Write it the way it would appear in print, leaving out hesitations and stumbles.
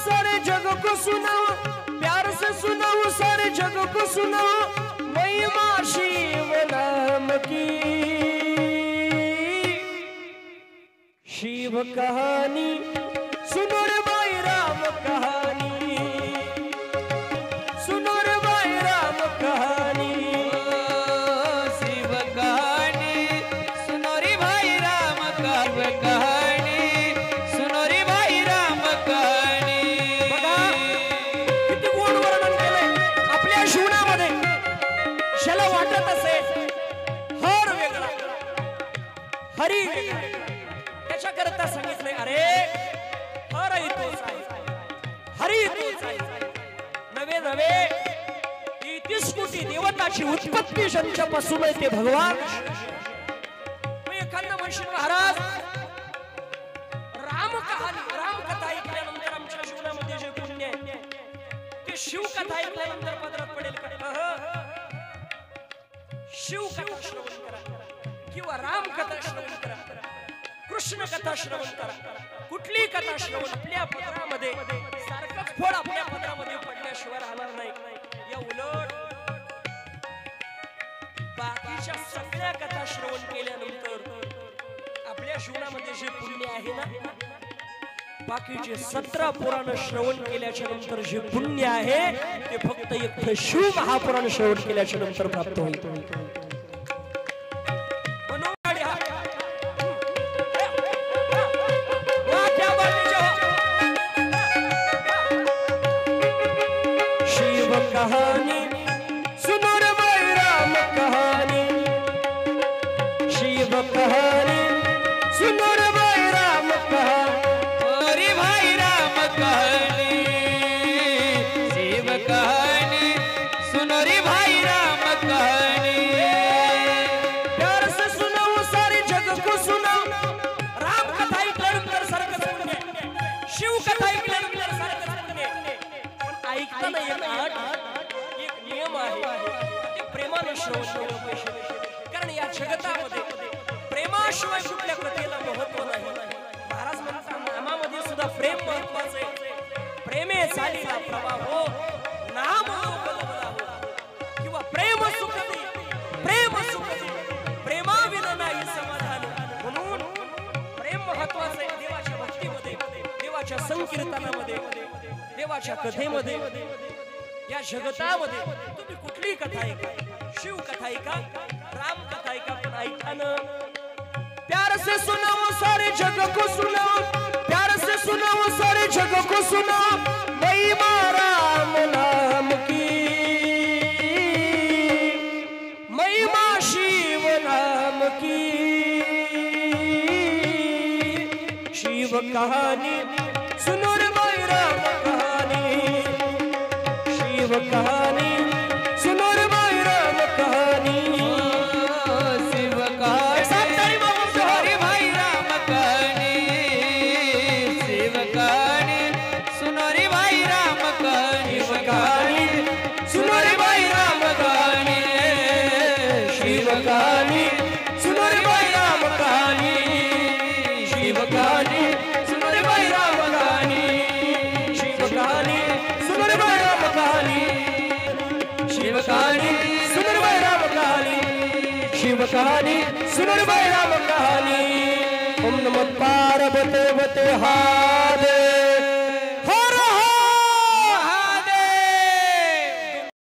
सारे जग को सुनाओ, प्यार से सुनाओ सारे जग को सुनाओ महिमा शिव नाम की। शिव कहानी सुनो रे भाई राम कहानी, सुनो रे भाई राम कहानी। शिव कहानी सुनो रे भाई राम कहानी, सुनो रे भाई राम कहानी। बघा किती गोड वर्णन केलंय आपल्या जीवनामध्ये। ज्याला वाटत असेल हर वेगळा हरी वेगळा, त्याच्याकरता सांगितलंय अरे हर तोच आहे, हरी तोच आहे। नवे नवे 30 कोटी देवताची उत्पत्ती ज्यांच्यापासून आहे ते भगवान। एखादा म्हणशील महाराज राम कहाणी, राम कथा ऐकल्यानंतर आमच्या जीवनामध्ये जे पुण्य आहे ते शिव कथा ऐकल्यानंतर पदरात पडेल का? शिव कथा श्रवण करा किंवा राम कथा श्रवण करा, कृष्ण कथा श्रवण करा, कुठली कथा श्रवण आपल्या पदरामध्ये सारखंच फळ आपल्या पदरामध्ये पडल्याशिवाय राहणार नाही। या उलट बाकीच्या सगळ्या कथा श्रवण केल्यानंतर आपल्या जीवनामध्ये जे पुण्य आहे ना, बाकीचे 17 पुराण श्रवण केल्याच्या नंतर जे पुण्य आहे ते फक्त एक शिव महापुराण श्रवण केल्याच्या नंतर प्राप्त होईल। कहानी सुनो रे भाई राम कहानी, शिव कहानी सुनो रे भाई राम कहानी, रे भाई राम कहानी। शिव कहानी सुनो रे भाई राम कहानी। प्यार से सुनाओ सारे जग को सुनाओ। राम कथा ऐकल्यानंतर सारखंच पुण्य, शिव कथा ऐकल्यानंतर सारखंच पुण्य। पण ऐकताना एक नियम आहे, ते प्रेमाने श्रवण केलं पाहिजे। कारण या जगतामध्ये प्रेमाशिवाय कुठल्या कथेला महत्व नाही। महाराज म्हणतात नामामध्ये सुद्धा प्रेम महत्वाचं आहे। प्रेमे चालीला प्रवाह हो, नाम लोकलबला हो, किंवा प्रेम सुख दे, प्रेम सुख दे, प्रेमाविना नाही समाधान। म्हणून प्रेम महत्वाचं आहे देवाच्या भक्तीमध्ये, देवाच्या संकीर्तनामध्ये, देवाच्या कथेमध्ये। या जगतामध्ये तुम्ही कुठली कथा ऐका, शिव कथा ऐका, राम कथा ऐका, पण ऐका ना प्यार से सुनाओ सारे जग को सुनाओ, प्यार से सुनाओ सारे जग को सुनाओ महिमा राम नाम की, महिमा शिव नाम की। शिव कहानी सुनो रे भाई राम कहानी, शिव कहानी सुनो रे भाई राम कहानी। शिव कहानी सुनो रे भाई राम कहानी, शिव कहानी सुनो रे भाई राम कहानी, शिव कहानी सुनो रे भाई राम कहानी, शिव कहानी सुनो रे भाई राम कहानी, शिव कहानी सुनो रे भाई राम कहानी, शिव कहानी सुनो रे भाई राम कहानी, शिव कहानी सुनो रे भाई राम कहानी, शिव कहानी सुनो रे भाई राम कहानी। ओम नमः पार्वते वते हाथ